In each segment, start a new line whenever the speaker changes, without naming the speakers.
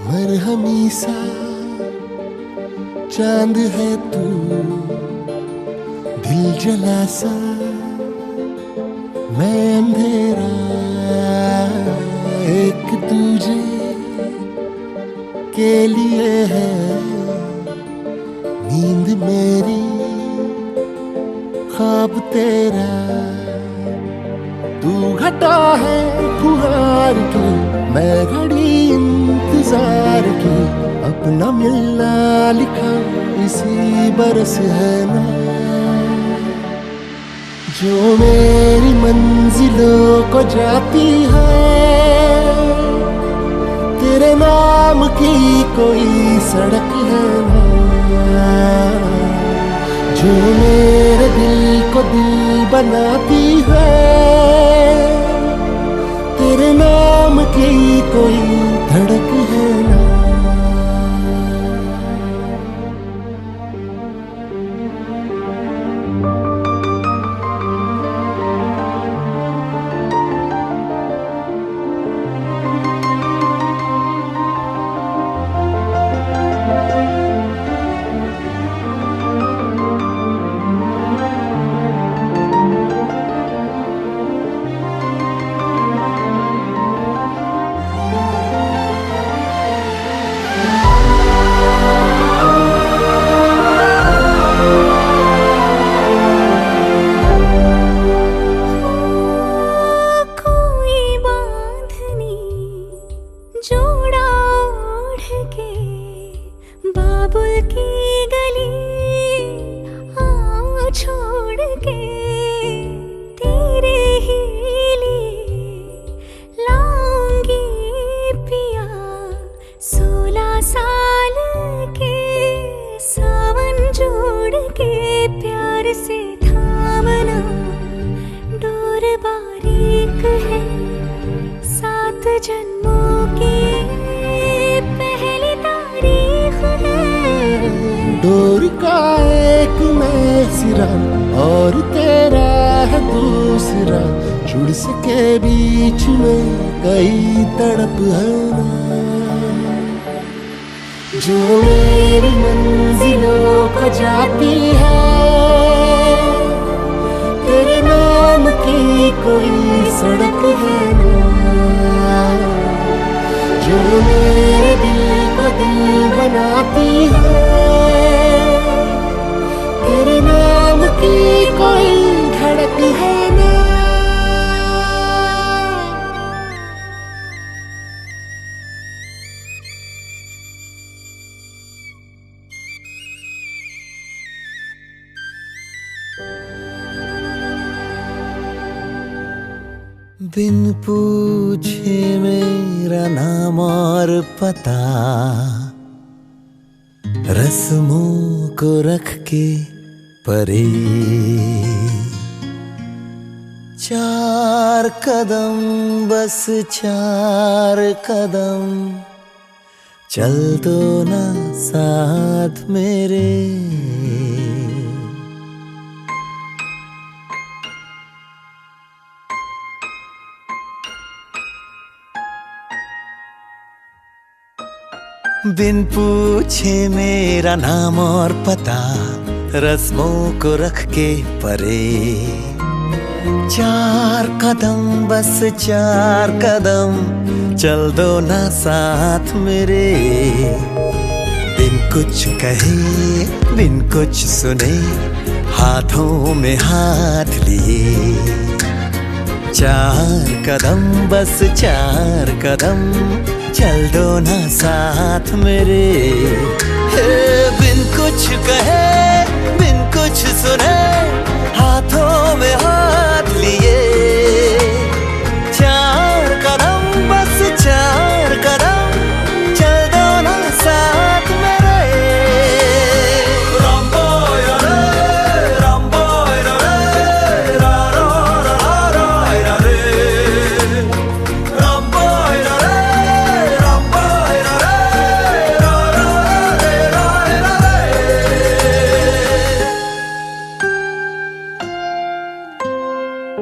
मरहमी सा चांद है तू, दिल जला सा मैं अंधेरा, एक तुझे के लिए है नींद मेरी, ख्वाब तेरा। तू घटा है फुहार की, मैं घड़ी इंतजार की, अपना मिलना लिखा इसी बरस है ना। जो मेरी मंजिलों को जाती है, तेरे नाम की कोई सड़क है ना। जो मेरे दिल को दिल बनाती है, तेरे नाम की कोई धड़क है ना।
बाबुल की गली आओ छोड़ के, तेरे ही लिए लाऊंगी पिया 16 साल के सावन जोड़ के। प्यार से थामना डोर बारीक है, 7 जन्मों की
डोर का एक मैं सिरा और तेरा है दूसरा, जुड़ सके बीच में कई तड़प है ना। जो मेरी मंजिलों को जाती है, तेरे नाम की कोई सड़क है ना। जो मेरे दिल को दिल बनाती है, तेरे नाम की कोई धड़क है ना। बिन पूछे मेरा नाम और पता, रस्मों को रख के परे, 4 कदम बस 4 कदम, चल दो ना साथ मेरे। बिन पूछे मेरा नाम और पता, रस्मों को रख के परे, 4 कदम बस 4 कदम, चल दो ना साथ मेरे। बिन कुछ कहे बिन कुछ सुने, हाथों में हाथ लिए, 4 कदम बस 4 कदम, चल दो ना साथ मेरे। बिन कुछ कहे बिन कुछ सुने, हाथों में हाथ लिए, 4 कदम बस 4 कदम, चल दो ना साथ मेरे।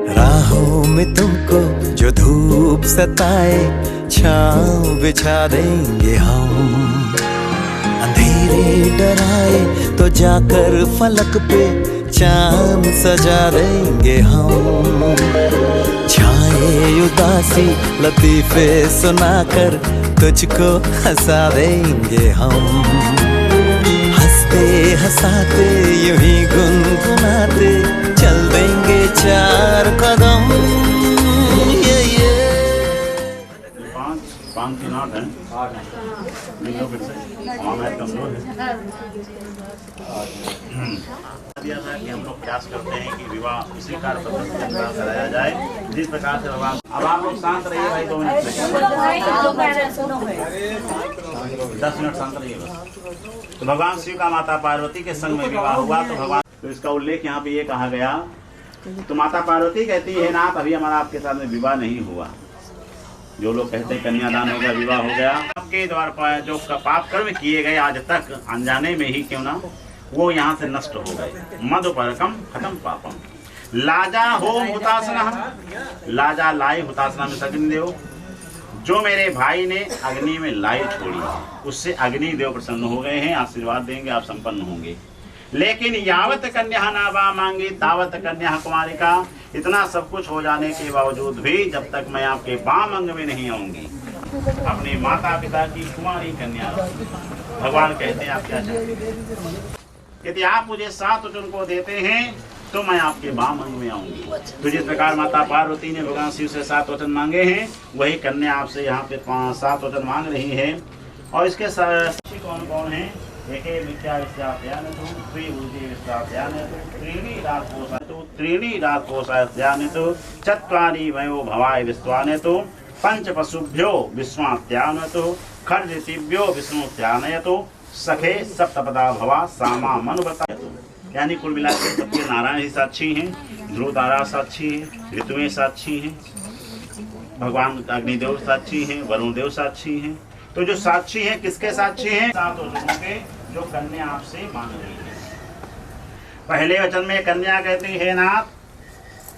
राहों में तुमको जो धूप सताए,
छाँव बिछा देंगे हम। अंधेरे डराए तो जाकर फलक पे चांद सजा देंगे हम। छाए उदासी लतीफे सुनाकर तुझको हंसा देंगे हम। हंसते हंसाते यूं ही गुनगुनाते चल देंगे 4 कदम। ये
पाँच की नोट है। दिया था कि हम लोग प्रयास करते हैं कि विवाह इसी कार्य पद्धति के अनुसार कराया जाए जिस प्रकार से भगवान। अब आप लोग शांत रहिए भाई, 2 मिनट 10 मिनट शांत रहिए बस। तो भगवान शिव का माता पार्वती के संग में विवाह हुआ। तो भगवान, तो इसका उल्लेख यहाँ पे ये कहा गया, तो माता पार्वती कहती है नाथ अभी हमारा आपके साथ में विवाह नहीं हुआ। जो लोग कहते हैं कन्यादान हो गया, विवाह हो गया, आपके द्वारा जो पाप कर्म किए गए आज तक अनजाने में ही क्यों ना, वो यहाँ से नष्ट हो गए। मधुपरकम खत्म पापम। लाजा हो हुतासना, लाजा लाई हुतासना में अग्निदेव, जो मेरे भाई ने अग्नि में लाई छोड़ी उससे अग्निदेव प्रसन्न हो गए हैं, आशीर्वाद देंगे, आप संपन्न होंगे। लेकिन यावत कन्या नावा मांगी तावत कन्या कुमारिका, इतना सब कुछ हो जाने के बावजूद भी जब तक मैं आपके वाम अंग में नहीं आऊंगी, अपने माता पिता की कुमारी कन्या। भगवान कहते हैं आप क्या चाहते, यदि आप मुझे 7 वचन को देते हैं तो मैं आपके वाम अंग में आऊंगी। तो जिस प्रकार माता पार्वती ने भगवान शिव से 7 वचन मांगे हैं, वही कन्या आपसे यहाँ पे 7 वचन मांग रही है। और इसके साक्षी कौन कौन है? एके विद्या विश्वात्यानितु, त्रिभुजे विश्वात्यानितु, त्रीणि राजकोषात्यानितु, चत्वारि वयो भवाय विश्वानितु, पंच पशुभ्यो विश्वात्यानितु, खड्गेभ्यो विष्णुत्यानयतु, सखे सप्तपदा भवा सामा मनुव्रता। यानी कुल मिलाकर सबके नारायण ही साक्षी हैं, ध्रुव तारा साक्षी है, ऋतुएं साक्षी हैं, भगवान अग्निदेव साक्षी हैं, वरुण देव साक्षी हैं। तो जो साक्षी हैं किसके साक्षी हैं? 7 वचनों के जो कन्या आपसे मांग रही है। पहले वचन में कन्या कहती है नाथ,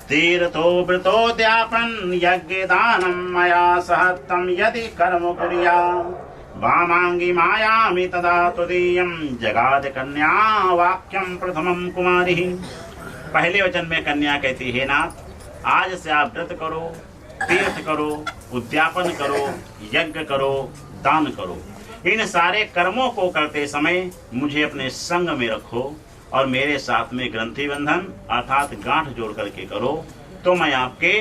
तीर्थो व्रतोद्यापन यज्ञ दानम मया सहत्तम यदि कर्म कुर्या वामांगी मायामि तदा तुदीयं जगाद कन्या वाक्यम प्रथमम कुमारी। पहले वचन में कन्या कहती है नाथ, आज से आप व्रत करो, तीर्थ करो, उद्यापन करो, यज्ञ करो, दान करो। इन सारे कर्मों को करते समय मुझे अपने संग में रखो और मेरे साथ में ग्रंथि बंधन अर्थात गांठ जोड़ करके करो, तो मैं आपके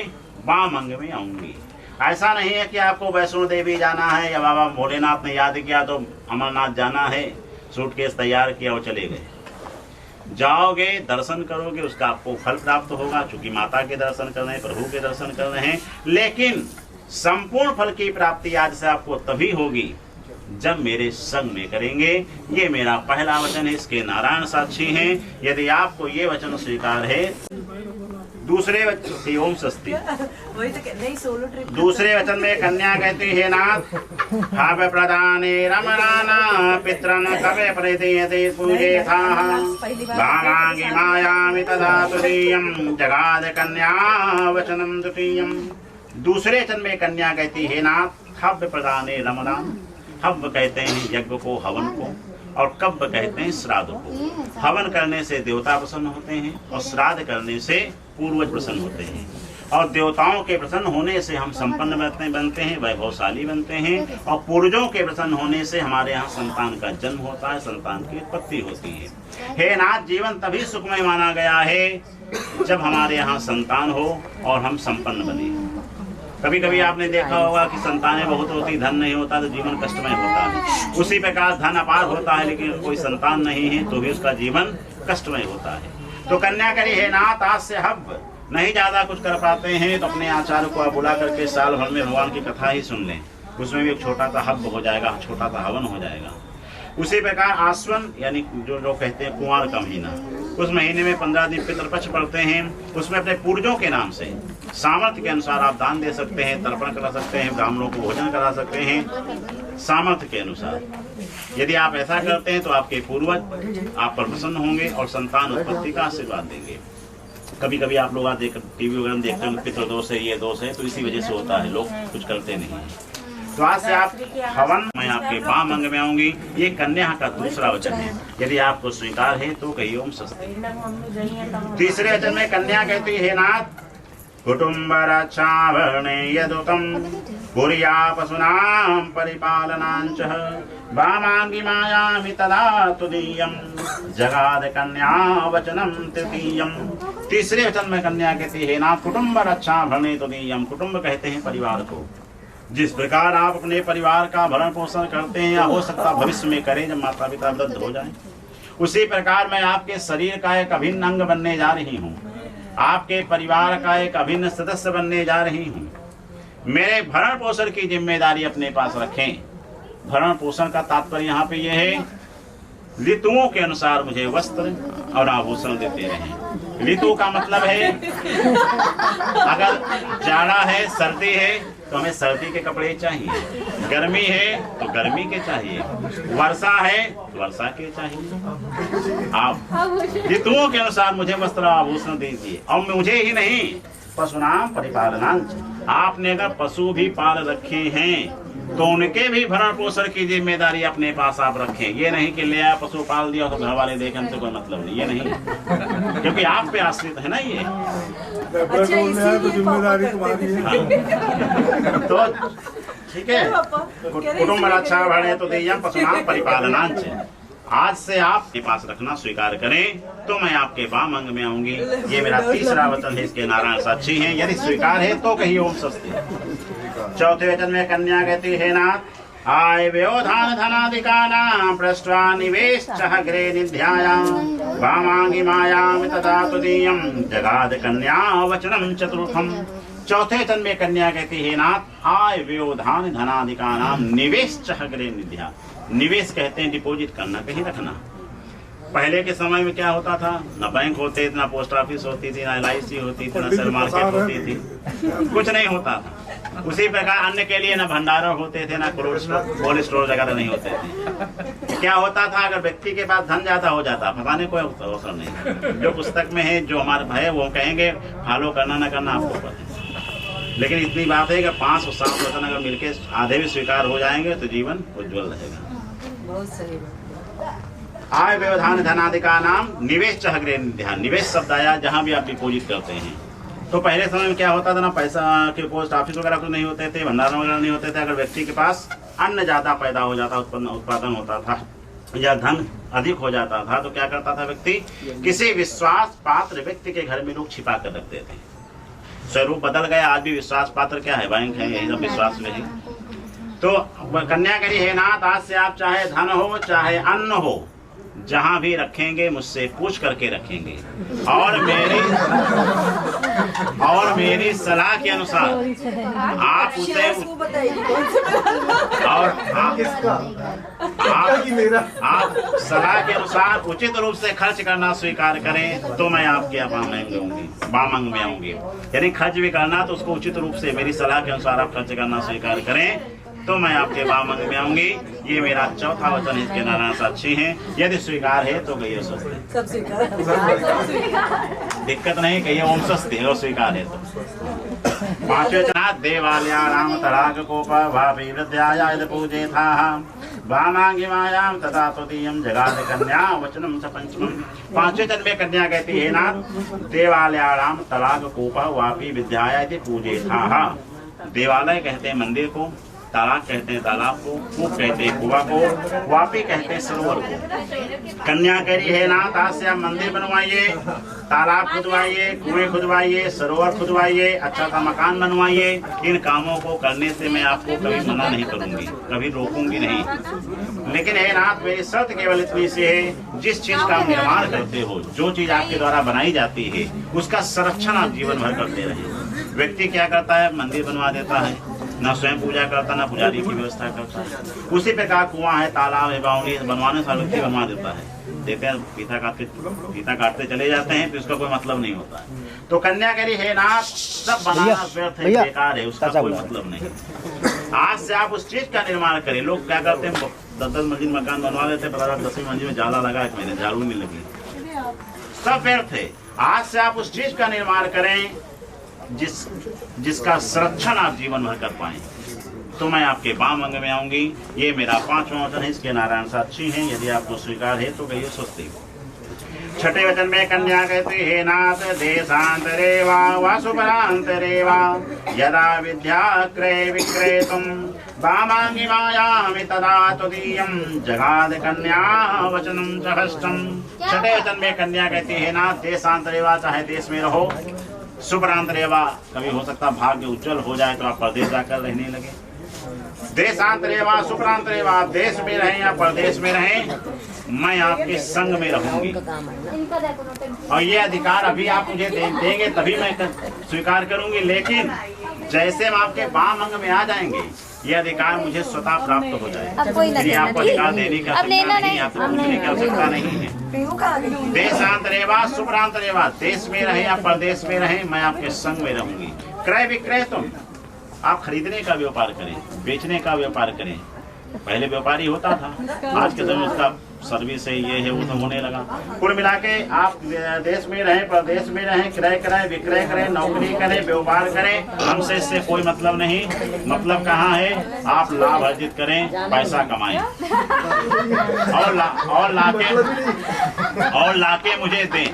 वाम अंग में आऊंगी। ऐसा नहीं है कि आपको वैष्णो देवी जाना है या बाबा भोलेनाथ ने याद किया तो अमरनाथ जाना है, सूटकेस तैयार किया और चले गए। जाओगे, दर्शन करोगे, उसका आपको फल प्राप्त होगा, चूंकि माता के दर्शन कर रहे हैं, प्रभु के दर्शन कर रहे हैं। लेकिन संपूर्ण फल की प्राप्ति आज से आपको तभी होगी जब मेरे संग में करेंगे। ये मेरा पहला वचन है, इसके नारायण साक्षी हैं। यदि आपको ये वचन स्वीकार है, दूसरे वचन ओम स्वस्ति, दूसरे वचन में कन्या कहती है नाथ, हव प्रदाने रमणाना पितरन कवे प्रदीयते पूजेथाः वामांगी मायामि तदा तुदीयं जगाद कन्या वचनम द्वितीयम्। दूसरे वचन में कन्या कहती है नाथ, हव प्रदाने रमणान, हव कहते हैं यज्ञ को, हवन को, और कब्ब कहते हैं श्राद्ध को। हवन करने से देवता प्रसन्न होते हैं और श्राद्ध करने से पूर्वज प्रसन्न होते हैं। और देवताओं के प्रसन्न होने से हम संपन्न बनते हैं, वैभवशाली बनते हैं। और पूर्वजों के प्रसन्न होने से हमारे यहाँ संतान का जन्म होता है, संतान की उत्पत्ति होती है। हे नाथ, जीवन तभी सुखमय माना गया है जब हमारे यहाँ संतान हो और हम संपन्न बने। कभी कभी आपने देखा होगा कि संतानें बहुत होती, धन नहीं होता तो जीवन कष्टमय होता है। उसी प्रकार धन अपार होता है लेकिन कोई संतान नहीं है तो भी उसका जीवन कष्टमय होता है। तो कन्या करी है नाथ, आज से हब नहीं ज्यादा कुछ कर पाते हैं तो अपने आचार्य को आप बुला करके साल भर में भगवान की कथा ही सुन लें। उसमें भी एक छोटा सा हब हो जाएगा, छोटा सा हवन हो जाएगा। उसी प्रकार आश्वन यानी जो लोग कहते हैं कुंवार का महीना, उस महीने में 15 दिन पितृपक्ष पड़ते हैं। उसमें अपने पूर्वजों के नाम से सामर्थ्य के अनुसार आप दान दे सकते हैं, तर्पण करा सकते हैं, ब्राह्मणों को भोजन करा सकते हैं सामर्थ्य के अनुसार। यदि आप ऐसा करते हैं तो आपके पूर्वज आप पर प्रसन्न होंगे और संतान उत्पत्ति का आशीर्वाद देंगे। कभी कभी आप लोग टीवी वगैरह देखते हैं पितृ दोष है, ये दोष है, तो इसी वजह से होता है, लोग कुछ करते नहीं हैं। तो आज से आप हवन मैं आपके वाम अंग में आऊंगी। ये कन्या का दूसरा वचन है। यदि आपको स्वीकार है तो कहिए ओम स्वस्ति। तीसरे वचन में कन्या कहती है, हे नाथ कुटुम्ब रक्षाभरणे यदुतम भूरिया पशूनां परिपालनांच वामांगी मायामि तदा तुदीयं जगाद कन्या वचनम तृतीयम। तीसरे वचन में कन्या कहती है, नाथ कुटुम्ब रक्षाभरणे तुदीयम। कुटुम्ब कहते हैं परिवार को। जिस प्रकार आप अपने परिवार का भरण पोषण करते हैं या हो सकता भविष्य में करें जब माता पिता वृद्ध हो जाएं, उसी प्रकार मैं आपके शरीर का एक अभिन्न अंग बनने जा रही हूँ, आपके परिवार का एक अभिन्न सदस्य बनने जा रही हूँ। मेरे भरण पोषण की जिम्मेदारी अपने पास रखें। भरण पोषण का तात्पर्य यहाँ पे यह है, ऋतुओं के अनुसार मुझे वस्त्र और आभूषण देते रहें। ऋतु का मतलब है अगर जाड़ा है, सर्दी है तो हमें सर्दी के कपड़े चाहिए, गर्मी है तो गर्मी के चाहिए, वर्षा है तो वर्षा के चाहिए। आप ऋतुओं के अनुसार मुझे वस्त्र आभूषण दीजिए। और मुझे ही नहीं, पशुनाम परिपालनांच, आपने अगर पशु भी पाल रखे हैं तो उनके भी भरण पोषण की जिम्मेदारी अपने पास आप रखें। ये नहीं कि ले आया पशु पाल दिया तो घर वाले देखें, हमसे कोई मतलब नहीं, ये नहीं, क्योंकि आप पे आश्रित है ना ये।
अच्छा, तो जिम्मेदारी तुम्हारी है।
तो ठीक है, कुटुम्ब रक्षा भरणे तुदीयं पशूनां परिपालनांच। आज से आप के पास रखना स्वीकार करें तो मैं आपके वाम अंग में आऊंगी। ये मेरा तीसरा वचन है, इसके नारायण साक्षी हैं। यदि स्वीकार है तो कहिए ओम स्वस्ति। चौथे वचन में कन्या कहती है, नाथ आय व्योधान धनादिकानां पृष्ट्वा निवेश्चः गृहे निध्यायां वामांगी मायामि तथा तुदीयं जगाद कन्या वचनम चतुर्थम। चौथे वचन में कन्या कहती है, नाथ आय व्योधान धनादिकानां निवेश्चः गृहे निध्या। निवेश कहते हैं डिपॉजिट करना, कहीं रखना। पहले के समय में क्या होता था, ना बैंक होते थे, ना पोस्ट ऑफिस होती थी, ना LIC होती थी, ना शेयर मार्केट होती थी, कुछ नहीं होता था। उसी प्रकार अन्य के लिए ना भंडारण होते थे, ना कोल्ड स्टोर वगैरह नहीं होते थे। क्या होता था, अगर व्यक्ति के पास धन ज्यादा हो जाता, पता नहीं कोई अवसर नहीं। जो पुस्तक में है, जो हमारे भाई वो कहेंगे, फॉलो करना ना करना आपको पता है। लेकिन इतनी बात है कि 5 और 7 वचन अगर मिलके आधे भी स्वीकार हो जाएंगे तो जीवन उज्ज्वल रहेगा।
बहुत सही।
आय व्यवधान धनादिका नाम निवेश चहग्रे निध्यान। निवेश शब्द आया जहाँ भी आप डिपोजिट करते हैं। तो पहले समय में क्या होता था ना, पैसा के पोस्ट ऑफिस वगैरह कुछ नहीं होते थे, भंडारण वगैरह नहीं होते थे। अगर व्यक्ति के पास अन्न ज्यादा पैदा हो जाता, उत्पादन होता था या धन अधिक हो जाता था, तो क्या करता था व्यक्ति, किसी विश्वास पात्र व्यक्ति के घर में लोग छिपा कर रखते थे। स्वरूप बदल गया, आज भी विश्वास पात्र क्या है, बैंक है, यही सब विश्वास में है। तो कन्या करी है, नाथ आज से आप चाहे धन हो चाहे अन्न हो, जहां भी रखेंगे मुझसे पूछ करके रखेंगे, और मेरी सलाह के अनुसार आप उसे, और आप सलाह के अनुसार उचित रूप से खर्च करना स्वीकार करें तो मैं आपके वामंग में आऊंगी। यानी खर्च भी करना तो उसको उचित रूप से मेरी सलाह के अनुसार आप खर्च करना स्वीकार करें तो मैं आपके वामंग में आऊंगी। ये मेरा चौथा वचन है, इसके नारायण साक्षी हैं। यदि स्वीकार है तो कहिए स्वस्ति।
सब स्वीकार,
दिक्कत नहीं, कहिए ओम स्वस्ति है, स्वीकार है तो। पांचवे वचन देवालयानां तडागकोप भापि विद्याय पूजेथाः वामांगी मायां तथा तुदीयं जगाद कन्या वचनम च पंचमम्। पांचवे वचन में कन्या कहती है, नाथ देवालयानां तडागकोप वापि विद्याय पूजेथाः। देवालय कहते हैं मंदिर को, तालाब कहते हैं तालाब को, कूप कहते हैं कुआं को, वापी कहते हैं सरोवर को। कन्या कह रही है, नाथ आज से आप मंदिर बनवाइए, तालाब खुदवाइए, कुएं खुदवाइए, सरोवर खुदवाइए, अच्छा सा मकान बनवाइए। इन कामों को करने से मैं आपको कभी मना नहीं करूंगी, कभी रोकूंगी नहीं। लेकिन है नाथ, मेरी शर्त केवल इतनी सी है, जिस चीज का आप निर्माण करते हो, जो चीज आपके द्वारा बनाई जाती है, उसका संरक्षण आप जीवन भर करते रहे। व्यक्ति क्या करता है, मंदिर बनवा देता है, ना स्वयं पूजा करता, ना पुजारी की व्यवस्था करता है। उसी प्रकार कुआं है, तालाब है, बाउंड्री बनवाने से व्यक्ति बनवा देता है, देते हैं, फीता काटते चले जाते हैं, तो इसका कोई मतलब नहीं होता है। तो कन्या करी है, नाथ सब बनाना व्यर्थ है, बेकार है, उसका कोई मतलब नहीं। आज से आप उस चीज का निर्माण करें। लोग क्या करते हैं, 10-10 मंजिल मकान बनवा देते हैं, पता 10वीं मंजिल में जाला लगा, एक महीने झाड़ू नहीं लगी, सब व्यर्थ है। आज से आप उस चीज का निर्माण करें जिसका संरक्षण आप जीवन भर कर पाए। तो मैं आपके वाम अंग में आऊंगी। ये मेरा 5वां वचन है। इसके नारायण साक्षी हैं। यदि आपको स्वीकार है तो कहिए स्वस्ति। छठे वचन में कन्या कहती हे नाथ देशांतरे वा सुपरांतरे वा यदा विद्या क्रय विक्रेतुम वामांगी मायामि तदा तुदीयं जगाद कन्या वचनम सहस्त्रम। छठे वचन में कन्या कहती है नाथ देशांतरे वा, चाहे देश में रहो, सुपरांतरे वा, कभी हो सकता भाग्य उज्जवल हो जाए तो आप परदेश जाकर रहने लगे। देशांतरे वा सुपरांतरे वा, आप देश में रहें या परदेश में रहें, मैं आपके संग में रहूंगी। और ये अधिकार अभी आप मुझे देंगे तभी मैं स्वीकार करूंगी, लेकिन जैसे हम आपके वाम अंग में आ जाएंगे ये अधिकार मुझे स्वतः प्राप्त हो जाएगा। यदि आपको अधिकार देने की आवश्यकता नहीं, आपको पूछने की आवश्यकता नहीं है। देशांतरे वा सुपरांतरे वा, देश में रहे या परदेश में रहे, मैं आपके संग में रहूंगी। क्रय विक्रय तुम, आप खरीदने का व्यापार करें, बेचने का व्यापार करें। पहले व्यापारी होता था, आज के समय उसका सर्विस है, ये है, वो तो होने लगा। कुल मिला के आप देश में रहें परदेश में रहें, क्रय करें विक्रय करें, नौकरी करें, व्यापार करें, हमसे इससे कोई मतलब नहीं। मतलब कहाँ है, आप लाभ अर्जित करें, पैसा कमाएं और लाके मुझे दें।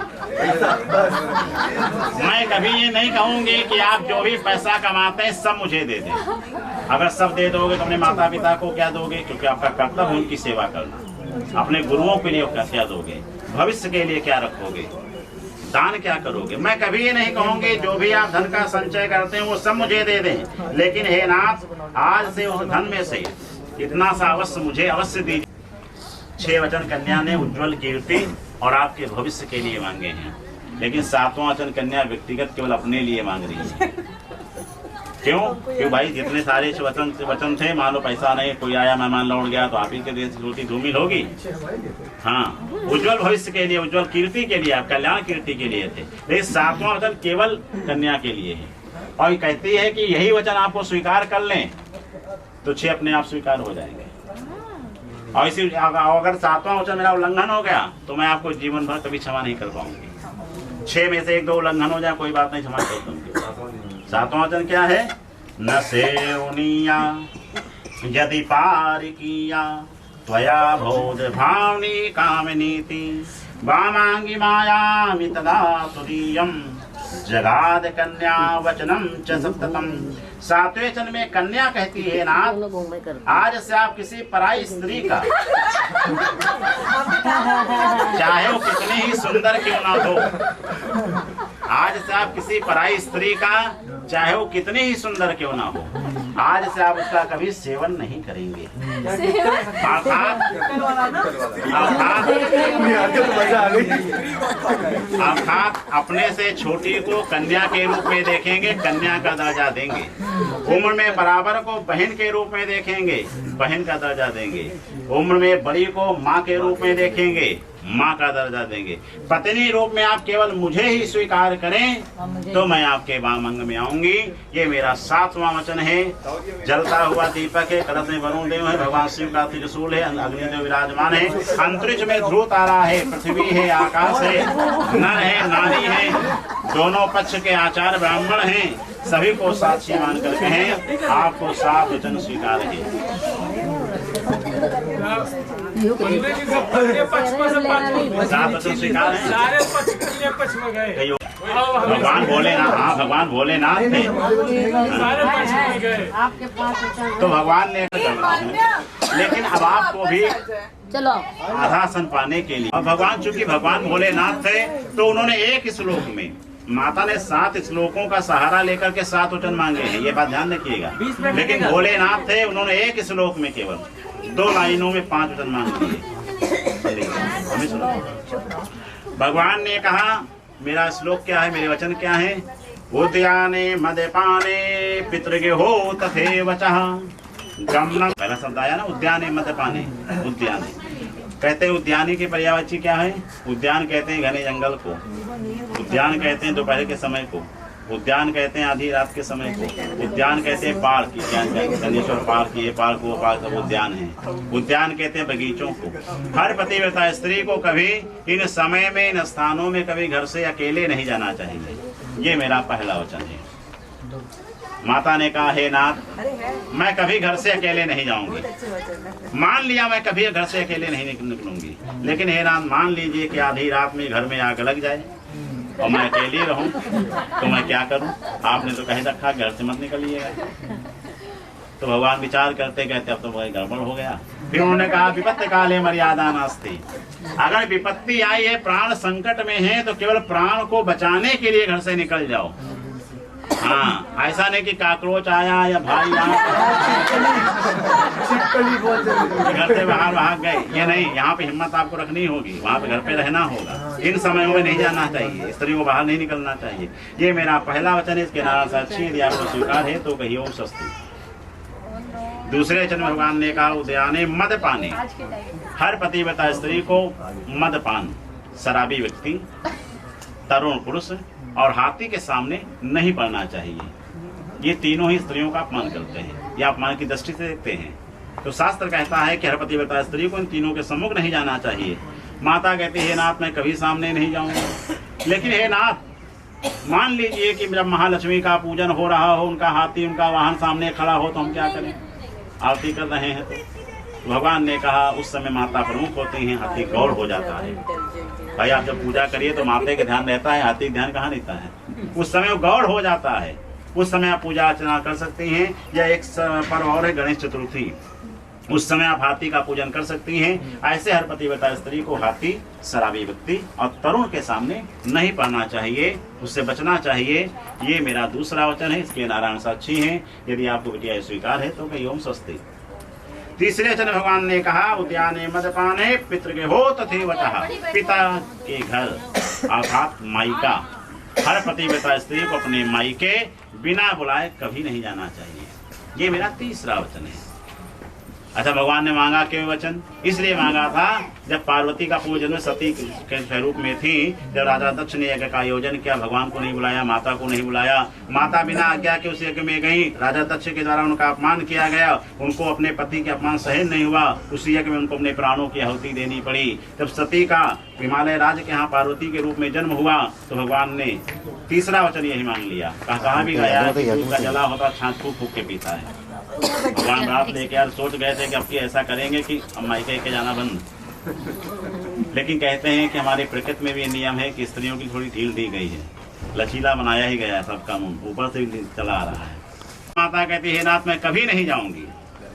मैं कभी ये नहीं कहूंगी कि आप जो भी पैसा कमाते हैं सब मुझे दे दें। अगर सब दे दोगे तो अपने माता पिता को क्या दोगे, क्योंकि आपका कर्तव्य उनकी सेवा करना। अपने गुरुओं के लिए क्या दोगे, भविष्य के लिए क्या रखोगे, दान क्या करोगे। मैं कभी ये नहीं कहूंगी जो भी आप धन का संचय करते हैं वो सब मुझे दे दें, लेकिन हे नाथ आज से उस धन में से इतना सा अवश्य मुझे अवश्य दीजिए। 6 वचन कन्या ने उज्जवल कीर्ति और आपके भविष्य के लिए मांगे हैं, लेकिन 7वां वचन कन्या व्यक्तिगत केवल अपने लिए मांग रही है। क्यों? क्यों भाई, जितने सारे वचन थे, मान लो पैसा नहीं, कोई आया मेहमान लौट गया तो आप ही के देश रोटी धूमिल होगी। हाँ, उज्जवल भविष्य के लिए, उज्जवल कीर्ति के लिए, आप कल्याण कीर्ति के लिए थे। लेकिन 7वां वचन केवल कन्या के लिए है और कहती है कि यही वचन आपको स्वीकार कर लें तो 6 अपने आप स्वीकार हो जाएंगे। और इसी अगर 7वां वचन मेरा उल्लंघन हो गया तो मैं आपको जीवन भर कभी क्षमा नहीं कर पाऊंगी। 6 में से 1-2 उल्लंघन हो जाए कोई बात नहीं, क्षमा कर दूंगी। 7वां वचन क्या है, न सेवनीया यदि पारिकिया त्वया बोध भावनी कामनीति वामांगी मायामि तदा तुदीयं जगाद कन्या वचनम च सप्ततम। 7वें वचन में कन्या कहती है नाथ आज से आप किसी पराई स्त्री का चाहे वो कितनी ही सुंदर क्यों ना हो, आज से आप किसी पराई स्त्री का चाहे वो कितनी ही सुंदर क्यों ना हो, आज से आप उसका कभी सेवन नहीं करेंगे। अर्थात अपने से छोटी को कन्या के रूप में देखेंगे, कन्या का दर्जा देंगे। उम्र में बराबर को बहन के रूप में देखेंगे, बहन का दर्जा देंगे। उम्र में बड़ी को माँ के रूप में देखेंगे, माँ का दर्जा देंगे। पत्नी रूप में आप केवल मुझे ही स्वीकार करें तो मैं आपके वाम अंग में आऊंगी। ये मेरा 7वां वचन है। जलता हुआ दीपक है, कलश में वरुण देव है, भगवान शिव का त्रिशूल है, अग्निदेव विराजमान है, अंतरिक्ष में ध्रुव तारा है, पृथ्वी है, आकाश है, नर है, नारी है, दोनों पक्ष के आचार्य ब्राह्मण हैं, सभी को साक्षी मान कर कहें आपको 7 वचन स्वीकार है। 7 वचन स्वीकार है। भगवान भोलेनाथ, हाँ भगवान भोलेनाथ थे। तो भगवान ने लेकिन अब आपको भी
चलो
आधासन पाने के लिए, और भगवान चूंकि भगवान भोलेनाथ थे तो उन्होंने एक श्लोक में, माता ने 7 श्लोकों का सहारा लेकर के 7 वचन मांगे हैं, ये बात ध्यान रखिएगा। लेकिन भोलेनाथ थे, उन्होंने एक श्लोक में केवल 2 लाइनों में 5 वचन मांग लिए। भगवान ने कहा मेरा श्लोक क्या है, मेरे वचन क्या है, उद्याने मदपाने पितृगेहो तथैव चः गमनम। पहला शब्द आया ना, उद्याने मदपाने। उद्याने कहते हैं, उद्यानी के पर्यायवाची क्या है, उद्यान कहते हैं घने जंगल को, उद्यान कहते हैं दोपहर के समय को, उद्यान कहते हैं आधी रात के समय को, उद्यान कहते हैं पार्क, गणेश्वर पार्क, ये पार्क वो पार्क, सब उद्यान है। उद्यान कहते हैं बगीचों को। हर पतिव्रता स्त्री को कभी इन समय में, इन स्थानों में कभी घर से अकेले नहीं जाना चाहिए। ये मेरा पहला वचन है। माता ने कहा, हे नाथ, मैं कभी घर से अकेले नहीं जाऊंगी। मान लिया मैं कभी घर से अकेले नहीं निकलूंगी, लेकिन हे नाथ मान लीजिए कि आधी रात में घर में आग लग जाए और मैं अकेले रहूं तो मैं क्या करूं? आपने तो कह रखा घर से मत निकलिएगा। तो भगवान विचार करते कहते अब तो भाई गड़बड़ हो गया। फिर उन्होंने कहा, विपत्ति काले मर्यादा नास्ति। अगर विपत्ति आई है, प्राण संकट में है, तो केवल प्राण को बचाने के लिए घर से निकल जाओ। हाँ, ऐसा नहीं कि काकरोच आया या भाई आया घर से बाहर भाग गए, ये नहीं। यहाँ पे हिम्मत आपको रखनी होगी, वहाँ पे घर पे रहना होगा। इन समयों में नहीं जाना चाहिए, स्त्रियों को बाहर नहीं निकलना चाहिए। ये मेरा पहला वचन है। इसके नारायण साक्षी यदि आपको स्वीकार है तो कहिए ओम स्वस्ति। दूसरे वचन में भगवान ने कहा, उद्याने मदपाने। हर पतिव्रता स्त्री को मदपान, शराबी व्यक्ति, तरुण पुरुष और हाथी के सामने नहीं पड़ना चाहिए। ये तीनों ही स्त्रियों का अपमान करते हैं या अपमान की दृष्टि से देखते हैं। तो शास्त्र कहता है कि हर पतिव्रता स्त्री को इन तीनों के सम्मुख नहीं जाना चाहिए। माता कहती है, हे नाथ, मैं कभी सामने नहीं जाऊंगा। लेकिन हे नाथ, मान लीजिए कि जब महालक्ष्मी का पूजन हो रहा हो, उनका हाथी, उनका वाहन सामने खड़ा हो, तो हम क्या करें? आरती कर रहे हैं तो भगवान ने कहा, उस समय माता प्रमुख होती हैं, हाथी गौड़ हो जाता है। भाई आप जब पूजा करिए तो माता का ध्यान रहता है, हाथी का ध्यान कहाँ रहता है? उस समय वो गौड़ हो जाता है। उस समय आप पूजा अर्चना कर सकती हैं। या एक पर्व और है गणेश चतुर्थी, उस समय आप हाथी का पूजन कर सकती हैं। ऐसे हर पतिव्रता स्त्री को हाथी, शराबी व्यक्ति और तरुण के सामने नहीं पड़ना चाहिए, उससे बचना चाहिए। ये मेरा दूसरा वचन है। इसके नारायण साक्षी हैं। यदि आपको बिटिया स्वीकार है तो कहिए ओम स्वस्ति। तीसरे वचन भगवान ने कहा, उद्याने मदपाने पितृगे हो तथैवतः। पिता के घर अर्थात मायका, हर पतिव्रता स्त्री को अपने मायके बिना बुलाए कभी नहीं जाना चाहिए। ये मेरा तीसरा वचन है। अच्छा, भगवान ने मांगा क्यों वचन? इसलिए मांगा था, जब पार्वती का पूजन में सती के स्वरूप में थी, जब राजा दक्ष ने यज्ञ का आयोजन किया, भगवान को नहीं बुलाया, माता को नहीं बुलाया। माता बिना आज्ञा के उस यज्ञ में गई। राजा दक्ष के द्वारा उनका अपमान किया गया, उनको अपने पति के अपमान सहन नहीं हुआ। उस यज्ञ में उनको अपने प्राणों की आहुति देनी पड़ी। जब सती का हिमालय राज्य के यहाँ पार्वती के रूप में जन्म हुआ, तो भगवान ने तीसरा वचन यही मांग लिया। कहा भी गया, दूध का जला होता छाछ फूक फूक के पीता है। भगवान रात लेके यार सोच गए थे कि अब की ऐसा करेंगे कि अब मायके के जाना बंद। लेकिन कहते हैं कि हमारे प्रकृति में भी नियम है कि स्त्रियों की थोड़ी ढील दी गई है, लचीला बनाया ही गया है सबका मुंह, ऊपर से भी चला आ रहा है। माता कहती है, नाथ, मैं कभी नहीं जाऊंगी,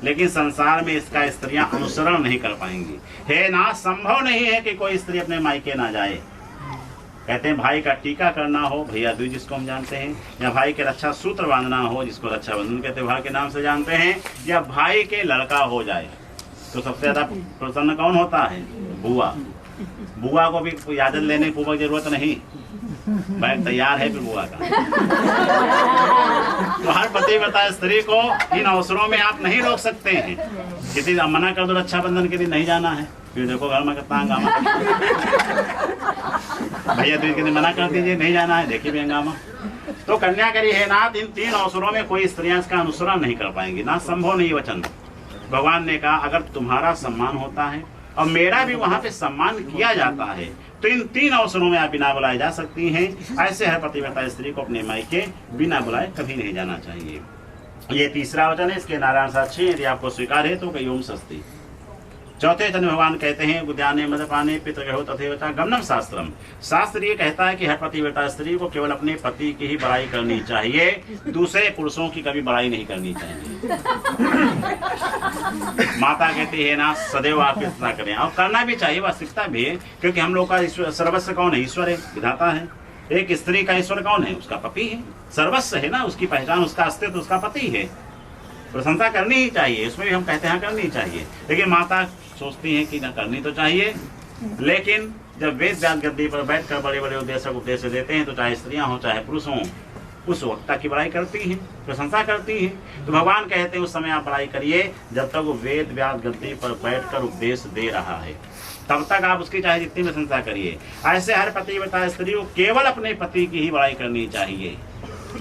लेकिन संसार में इसका स्त्रियां अनुसरण नहीं कर पाएंगी। हे नाथ, संभव नहीं है कि कोई स्त्री अपने मायके ना जाए। कहते हैं भाई का टीका करना हो, भैया दूज जिसको हम जानते हैं, या भाई के रक्षा सूत्र बांधना हो, जिसको रक्षाबंधन के त्योहार के नाम से जानते हैं, या भाई के लड़का हो जाए, तो सबसे ज्यादा प्रसन्न कौन होता है? बुआ। बुआ को भी इजाजत लेने की पूर्वक जरूरत नहीं, बैग तैयार है फिर बुआ का। तो हर पतिव्रता स्त्री को इन अवसरों में आप नहीं रोक सकते हैं। किसी मना कर दो रक्षाबंधन के दिन नहीं जाना है, फिर देखो घर में कितना हंगामा। भैया दूज के दिन मना कर दीजिए, नहीं जाना है, देखिए भी हंगामा। तो कन्या करी है नाथ, इन तीन अवसरों में कोई स्त्रियां इसका अनुसरण नहीं कर पाएंगी ना, संभव नहीं वचन। भगवान ने कहा, अगर तुम्हारा सम्मान होता है और मेरा भी वहां पे सम्मान किया जाता है, तो इन तीन अवसरों में आप बिना बुलाए जा सकती हैं। ऐसे हर पतिव्रता स्त्री को अपने मायके बिना बुलाए कभी नहीं जाना चाहिए। ये तीसरा वचन है। इसके नारायण साक्षी, यदि आपको स्वीकार है तो कहिए ओम स्वस्ति। चौथे वचन भगवान कहते हैं, उद्याने मदपाने पितृगृहो तथैवतः गमनम शास्त्रम। शास्त्र ये कहता है कि हर पतिव्रता स्त्री को केवल अपने पति की ही बड़ाई करनी चाहिए, दूसरे पुरुषों की कभी बड़ाई नहीं करनी चाहिए। माता कहती है ना, सदैव आप इतना करें, और करना भी चाहिए, वास्तविकता भी है, क्योंकि हम लोग का सर्वस्व कौन है? ईश्वर है, विधाता है। एक स्त्री का ईश्वर कौन है? उसका पति है। सर्वस्व है ना, उसकी पहचान, उसका अस्तित्व उसका पति है। प्रशंसा करनी ही चाहिए, इसमें भी हम कहते हैं करनी चाहिए। लेकिन माता सोचती है कि न करनी तो चाहिए, लेकिन जब वेद व्यास गद्दी पर बैठकर बड़े बड़े उपदेश देते हैं, तो चाहे स्त्रियां हो चाहे पुरुष हों, उस वक्ता की बड़ाई करती हैं, प्रशंसा करती हैं। तो भगवान कहते हैं उस समय आप बड़ाई करिए जब तक वो वेद व्यास गद्दी पर बैठकर उपदेश दे रहा है, तब तक आप उसकी चाहे जितनी प्रशंसा करिए। ऐसे हर पतिव्रता स्त्री को केवल अपने पति की ही बड़ाई करनी चाहिए।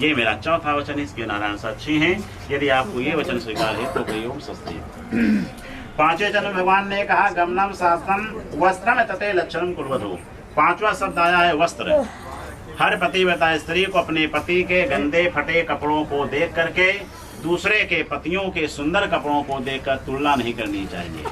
ये मेरा चौथा वचन है। इसके नारायण साक्षी हैं। यदि आपको ये वचन स्वीकार है तो कहिए ओम स्वस्ति। पांचवें वचन में भगवान ने कहा, गमनम शास्त्रम वस्त्रम तथे लक्षणम कुर्वधो। पांचवा शब्द आया है वस्त्र। हर पतिव्रता स्त्री को अपने पति के गंदे फटे कपड़ों को देख करके दूसरे के पतियों के सुंदर कपड़ों को देखकर तुलना नहीं करनी चाहिए।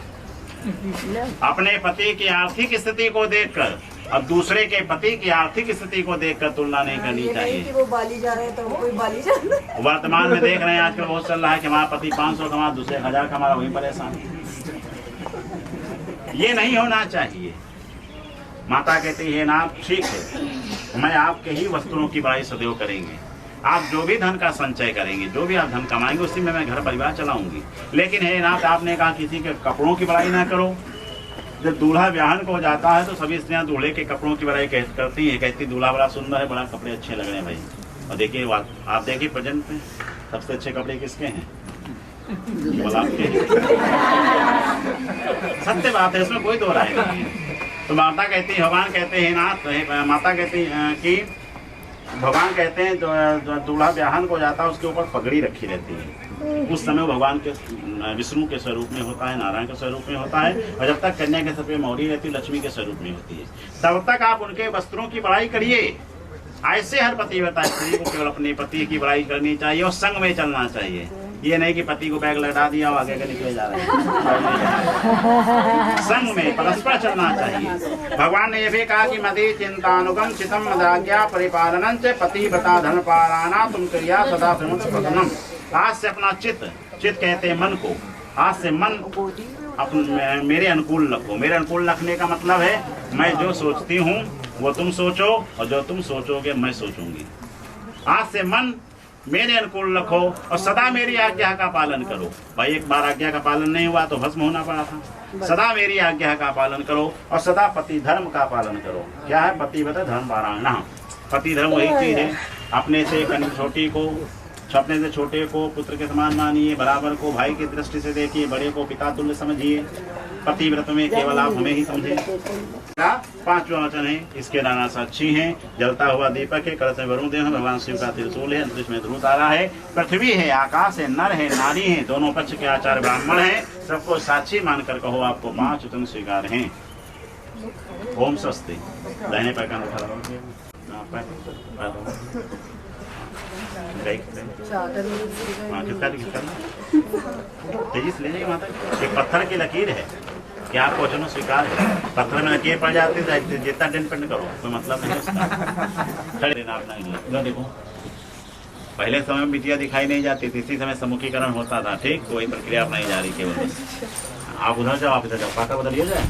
अपने पति की आर्थिक स्थिति को देखकर अब दूसरे के पति की आर्थिक स्थिति को देखकर तुलना नहीं करनी चाहिए।
वो बाली जा रहे हैं तो कोई बाली जा रहा है।
वर्तमान में देख रहे हैं आजकल बहुत चल रहा है कि हमारा पति 500 कमा दूसरे 1000 कमा, वही परेशान। ये नहीं होना चाहिए। माता कहती है ना ठीक है, मैं आपके ही वस्त्रों की बड़ाई सदैव करेंगे। आप जो भी धन का संचय करेंगे, जो भी आप धन कमाएंगे, उसी में मैं घर परिवार चलाऊंगी। लेकिन हे नाथ, आपने कहा किसी के कपड़ों की बड़ाई ना करो। जब दूल्हा ब्याहन को जाता है तो सभी स्त्रियां दूल्हे के कपड़ों की बड़ाई करती हैं, कहती दूल्हा बड़ा सुंदर है, बड़ा कपड़े अच्छे लग रहे हैं भाई। और देखिए आप देखिए प्रेजेंट में सबसे अच्छे कपड़े किसके हैं? केवल आपके। सत्य बात है, इसमें कोई दो राय नहीं है। तो माता कहती है, भगवान कहते हैं ना, माता कहती है कि भगवान कहते हैं जो दूल्हा ब्याहन को जाता है उसके ऊपर पगड़ी रखी रहती है। उस समय भगवान के विष्णु के स्वरूप में होता है, नारायण के स्वरूप में होता है। और जब तक कन्या के सर पे मौरी रहती है, लक्ष्मी के स्वरूप में होती है। तब तक आप उनके वस्त्रों की बड़ाई करिए। ऐसे हर पतिव्रता स्त्री को केवल अपने पति की बड़ाई करनी चाहिए और संग में चलना चाहिए। ये नहीं कि पति को बैग लटा दिया और आगे के निकले जा रहे हैं। संग में परस्पर चलना चाहिए। भगवान ने यह भी कहा कि मदि चिंतानुगम चितम मदाज्ञा परिपालनं च पतिव्रता धर्मपारायणा तुम क्रिया सदा प्रथमम। आज से अपना चित्त कहते हैं मन को, आज से मन मेरे अनुकूल रखो। मेरे अनुकूल रखने का मतलब है मैं जो सोचती हूँ वो तुम सोचो और जो तुम सोचोगे मैं सोचूंगी। आज से मन मेरे अनुकूल रखो और सदा मेरी आज्ञा का पालन करो। भाई एक बार आज्ञा का पालन नहीं हुआ तो भस्म होना पड़ा था। सदा मेरी आज्ञा का पालन करो और सदा पति धर्म का पालन करो। क्या है? पतिव्रता धर्म पारायण। पति धर्म वही चीज है, अपने से छोटी को, अपने से छोटे को पुत्र के समान मानिए, बराबर को भाई की दृष्टि से देखिए, बड़े को पिता तुल्य समझिए। पतिव्रत में केवल आप हमें ही समझे। 5वां वचन है, इसके नाना साक्षी हैं। जलता हुआ दीपक है, कलश में वरुण देव है, भगवान शिव का त्रिशूल है, अंतरिक्ष में ध्रुव तारा है, पृथ्वी है, आकाश है, नर है, नारी है, दोनों पक्ष के आचार्य ब्राह्मण हैं। सबको साक्षी मानकर कहो आपको 5 वचन स्वीकार हैं। ओम स्वस्ति। दाहिने पैर का उठा लो। तेजी से ले जाइए माता। एक पत्थर की लकीर है कि आपको वचनों स्वीकार है। पत्थर में लकीर पड़ जाती है, जितना दिन पेंट करो कोई मतलब नहीं उसका। देखो पहले समय में बिटिया दिखाई नहीं जाती थी, इसी समय सम्मुखीकरण होता था। ठीक, तो वही प्रक्रिया अपनाई जा रही केवल। आप उधर जाओ, आप इधर जाओ, पाका बदलिए जाए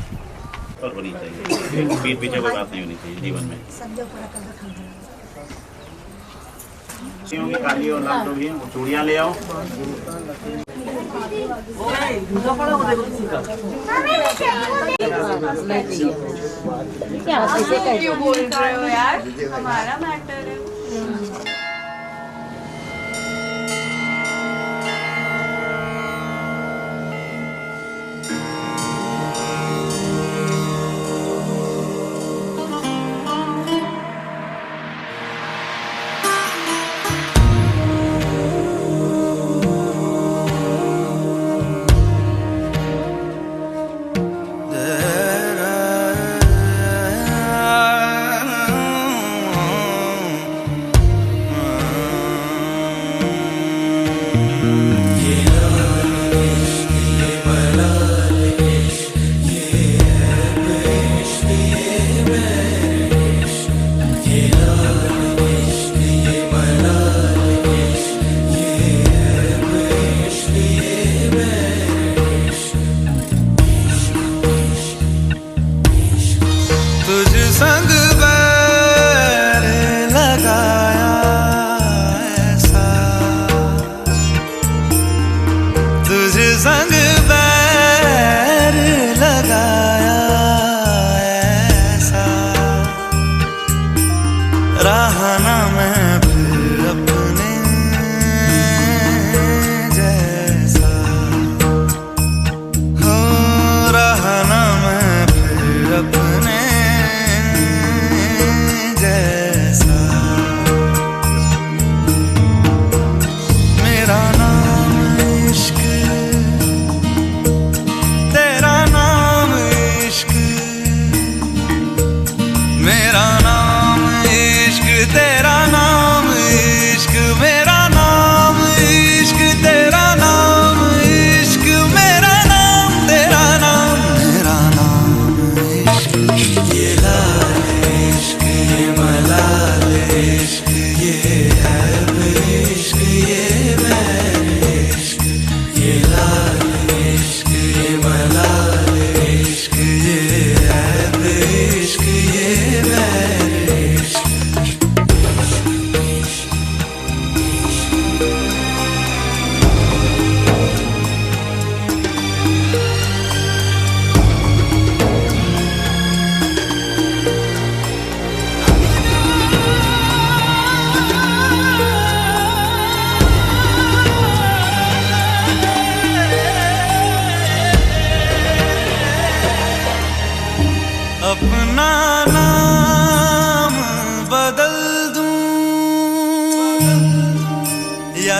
और होनी चाहिए। पीठ पीछे कोई बात नहीं होनी चाहिए जीवन में। काली और लाल जो भी है, चूड़ियाँ ले आओ।
क्यों बोल रहे हो यार, हमारा मैटर है।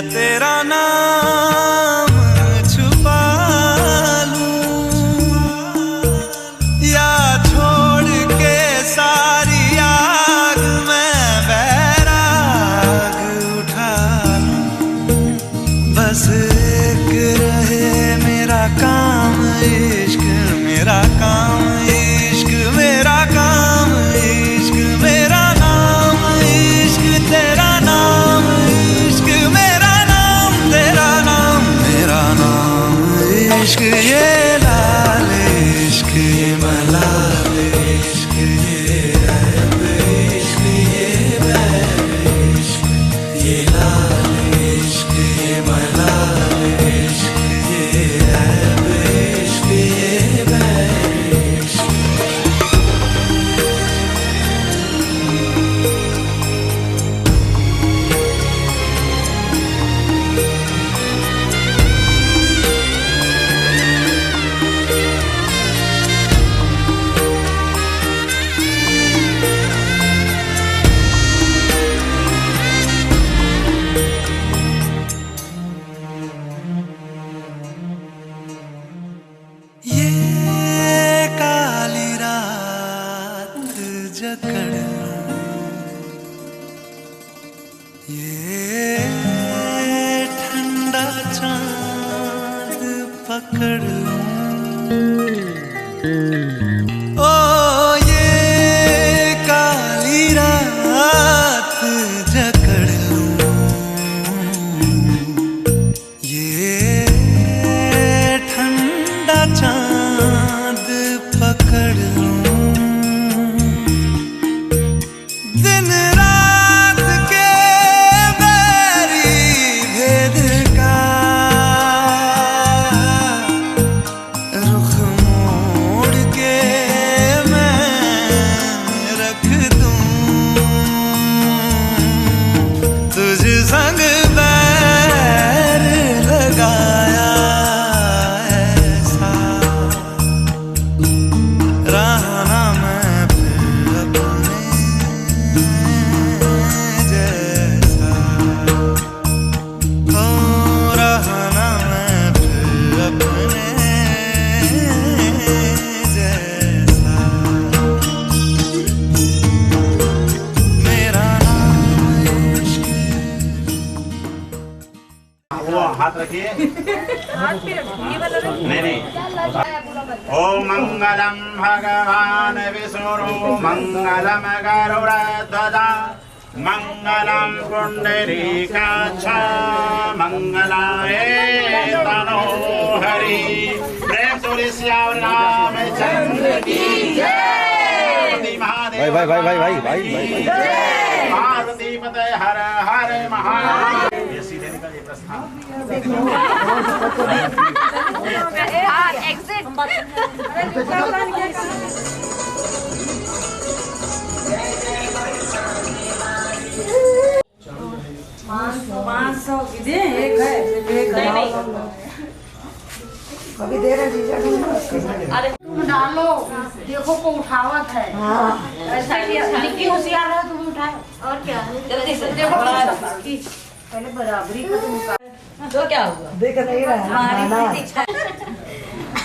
तेरा नाम छुपा लूं या छोड़ के सारी आग में बैराग उठा लूं। बस एक रहे मेरा काम इश्क, मेरा काम इश्क, मेरा काम इश्क, मेरा नाम इश्क, तेरा नाम इश्क, मेरा नाम, तेरा नाम, मेरा नाम इश्क। ये लाल इश्क, ये मलाल इश्क, ये रैब इश्क, ये बैर इश्क, ये लाल इश्क, ये मलाल इश्क, ये रैब इश्क, ये बैर इश्क। ये काली रात जकड़ लूं, ये ठंडा चांद पकड़ लूं। ओ ये काली रात जकड़ लूं, ये ठंडा चांद पकड़ लूं। दिन रात के बैरी भेद का रुख मोड़ के मैं रख दूं। तुझ संग बैर लगाया ऐसा, रहना मैं फिर अपने जैसा। हो रहना मैं फिर अपने जैसा। मेरा नाम इश्क।
वो हाथ रखिए। नहीं नहीं। ओम मंगलम भगवान विष्णु मंगलम गरुड़ध्वज मंगलम पुंडरीकाक्ष मंगलाय तनोहरि। प्रेम सूर्य श्याम रामचंद्र की जय। महादेव भाई पार्वती पते हर हर महादेव। ये सीधे निकल, ये प्रस्थान।
एग्जिट।
पाँच सौ की दे, एक है, एक कभी दे रहे जीजा। अरे तुम डालो, देखो को उठावत है। ऐसा किया, निक्की होशियार है, तुम उठाए। और क्या? देखो पहले बराबरी को तुम तो क्या हुआ? देख नहीं रहा हमारी दीक्षा।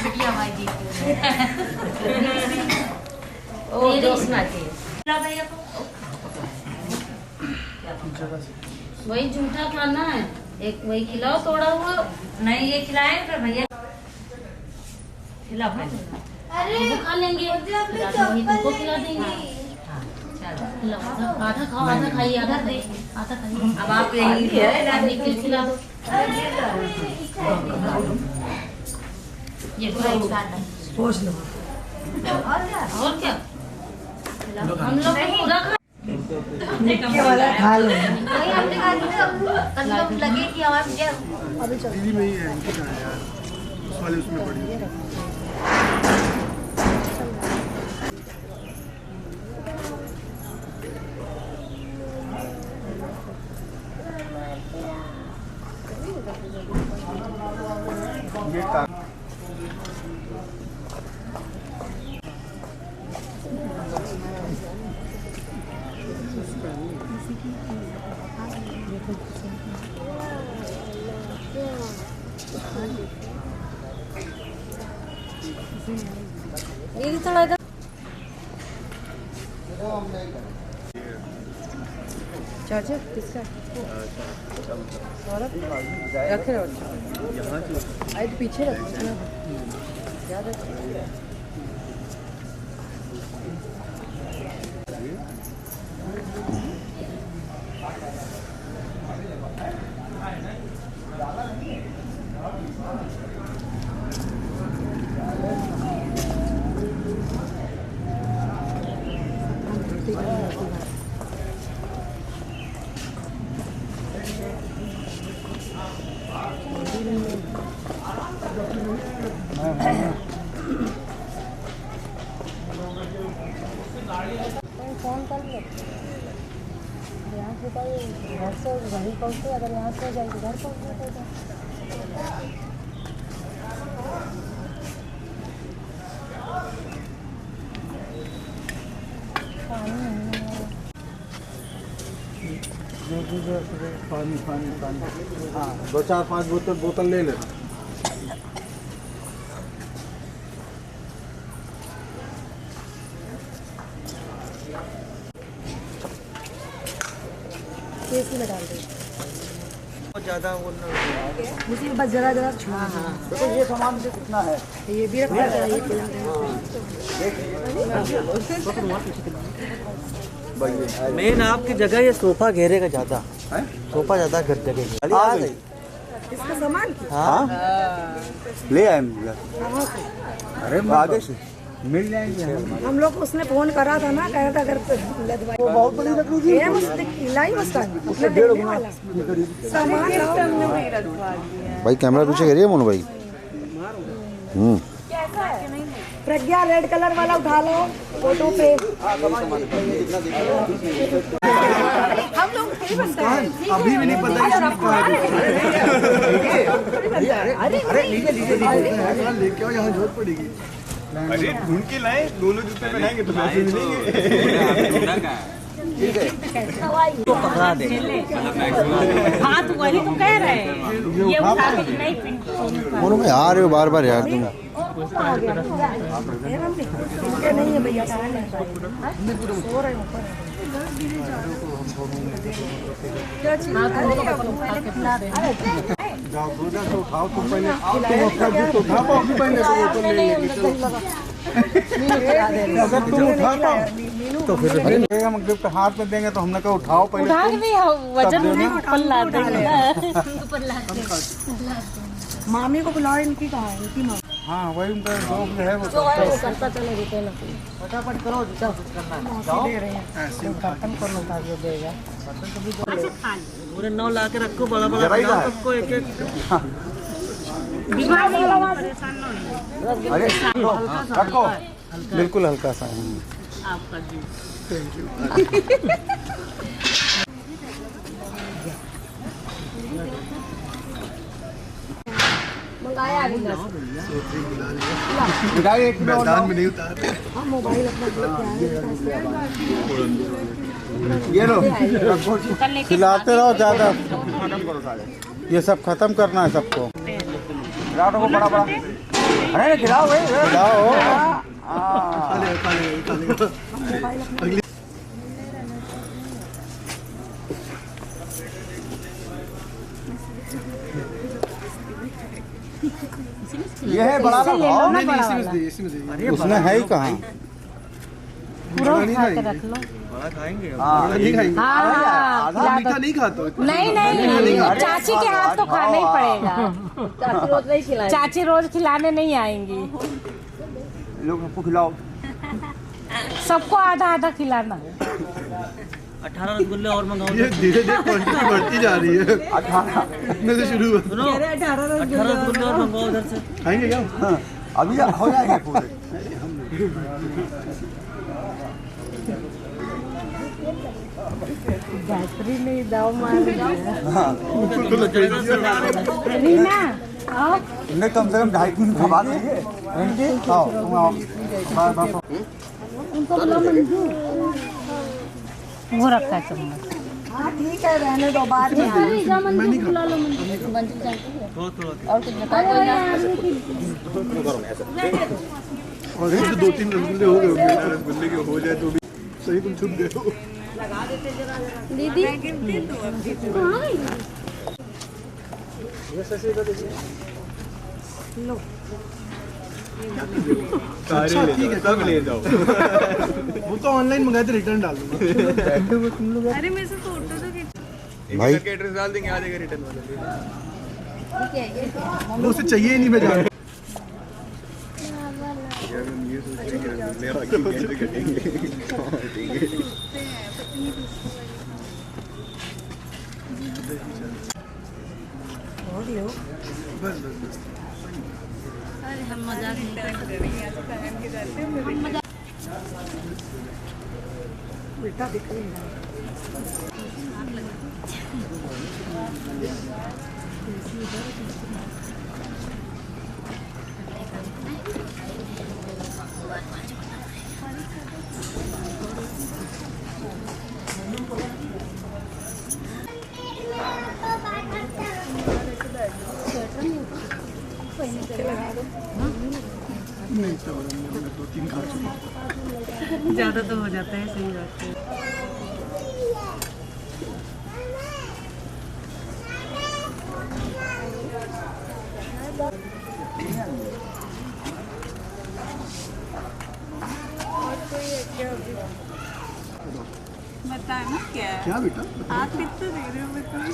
बिटिया हमारी जीती। ओ दोस्ना चाहिए। वही झूठा खाना है, एक वही खिलाओ थोड़ा हुआ। नहीं ये खिलाएंगे फिर भैया खिलाओ पहले। अरे खा लेंगे, वही तुमको खिला देंगे। आधा खाओ, आधा खाइए, आधा दे, आधा खाइए। अब आप यही है खिला दो। ये सोच लो। और क्या हम लोग पूरा खा लो। लगे कि
दीदी में ही है इनकी कहाँ है यार, उस वाले उसमें पड़ी है।
ये थोड़ा इधर चार्जर किसका रखे रहो पीछे रखो याद रखो। फोन कर लो यहाँ से तो घर से वहीं पहुँचे, अगर यहाँ से जाएगी घर पहुँचे
पानी पानी पानी हाँ 2-4-5 बोतल ले लेना।
में डाल दे
बहुत ज़्यादा वो
मुझे बस जरा जरा छुआ।
देखो ये सामान से कितना है,
ये भी रखना चाहिए।
मेन आपकी जगह ये सोफा घेरेगा ज़्यादा, सोफा ज़्यादा घर जगह आ गई
इसका सामान
हाँ ले आए अरे आगे से मिल जाएंगे
हम लोग उसने फोन करा था ना, कहा था अगर
वो बहुत बड़ी लकड़ी थी।
भाई कैमरा पीछे करिए मोनू भाई।
प्रज्ञा रेड कलर वाला उठा लो फोटो पे। हम लोग
अभी भी नहीं पता लेके आओ, यहाँ जरूरत पड़ेगी।
अरे ढूंढ के लाए, दोनों जूते पहनाएंगे तो पैसे मिलेंगे।
पकड़ा दे
हाँ तो वही तो कह रहे हैं ये उठा के नहीं
मोनू भाई आ रहे हो बार बार यार तुम।
नहीं है भैया सो रहे
जाओ दूधा तो उठाओ, तुम पहले अपना दूध तो उठा पाओ, पहले तो ले अगर तुम उठा पाओ तो फिर हम गिफ्ट हाथ में देंगे तो हमने कहा उठाओ पहले
मामी को बुलाओ, इनकी कहाँ है इनकी मामी।
हाँ वही उनका दोस्त है वो
करता चले फटाफट करो जितना कुछ करना दे रहे हैं खत्म कर लो था जो देगा
पूरे 9 ला के रखो, बड़ा बड़ा सबको एक एक।
अरे रखो बिल्कुल हल्का सा
आपका जी
मैदान में नहीं उतार।
मोबाइल अपना
ये लो खिलाते रहो ज़्यादा, ये सब खत्म करना है सबको। खिलाओ बड़ा बड़ा, अरे खिलाओ भाई खिलाओ। ये है बड़ा खाओ। नहीं उसमें है ही कहाँ,
रख लो।
बड़ा खाएंगे
नहीं खाएंगे, आधा मीठा नहीं खाता।
नहीं चाची के हाथ तो खाना ही पड़ेगा। चाची रोज खिलाने नहीं आएंगी,
लोग सबको खिलाओ।
सबको आधा आधा खिलाना।
18 रसगुल्ले और मंगाओ।
ये धीरे धीरे क्वांटिटी बढ़ती जा रही है। 18 में से शुरू हुआ।
18 रसगुल्ले और मंगाओ उधर से।
खाएंगे क्या? हाँ अभी हो जाएगा पूरे।
गायत्री ने दाव मार दिया।
नहीं कम से कम 2.5 दिन खा लीजिए। आओ तुम आओ।
उनको बुलाओ मंजू। वो रखा है चम्मच। हाँ ठीक है, रहने दो, बाद में
मैं नहीं खाता। और एक 2-3 रसगुल्ले हो गए होंगे, रसगुल्ले के हो जाए तो भी सही, तुम छुप गए हो।
दीदी कहाँ गई? लो
अच्छा ठीक है, सब ले जाओ। वो तो ऑनलाइन मंगाए थे, रिटर्न डाल दूंगा।
अरे मेरे से फोटो तो खींच।
भाई
एड्रेस डाल देंगे, आ जाएगा रिटर्न वाला। वो उसे चाहिए ही नहीं, मैं जान। ये सोच रहे कि रसगुल्ले बाकी कैसे कटेंगे। बस बस बस।
अरे हम मजाक नहीं करते, हम मजाक
बेटा दिख रही है।
नहीं तो 2-3 खा चुका।
ज्यादा तो हो जाता है, सही बात है। बताना क्या है?
क्या बेटा?
आप कितना दे रहे हो बताओ।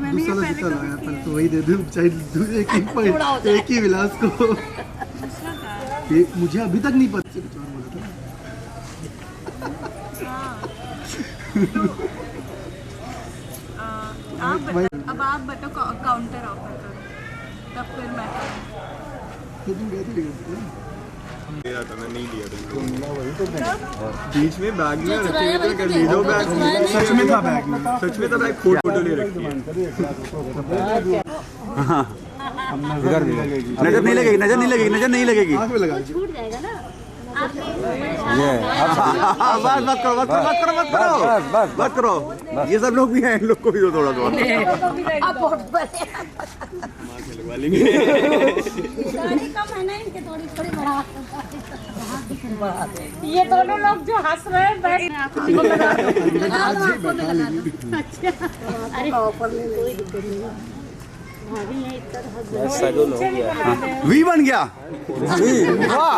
मैंने ये
दूसरा
पहले
जितना
कभी
लाया
किया
था तो वही दे दो, चाहे एक ही विलास को।
दूसरा था।
ये मुझे अभी तक नहीं पता चला।
अब आप बताओ, काउंटर ऑफर करो, तब फिर मैं
तो तुम गए थे लिया था, मैं नहीं लिया था। बीच में बैग में रखे हुए थे, ले जाओ बैग। सच में था बैग में, सच में था बैग। फोटो ले रखी है।
नजर नहीं लगेगी, नजर नहीं लगेगी, नजर नहीं लगेगी।
आँख में लगा दीजिए।
छूट जाएगा ना।
ये बस मत करो, मत करो, मत करो, मत करो, मत करो। ये सब लोग भी हैं, इन लोग को भी दो थोड़ा थोड़ा।
अब बहुत बड़े
लगवा लेंगे।
दाढ़ी कम है ना इनके, थोड़ी थोड़ी बढ़ा।
ये दोनों लोग जो हंस रहे हैं, बैठ
अरे
ऑफर ले कोई दिक्कत नहीं।
वी बन गया। वाह,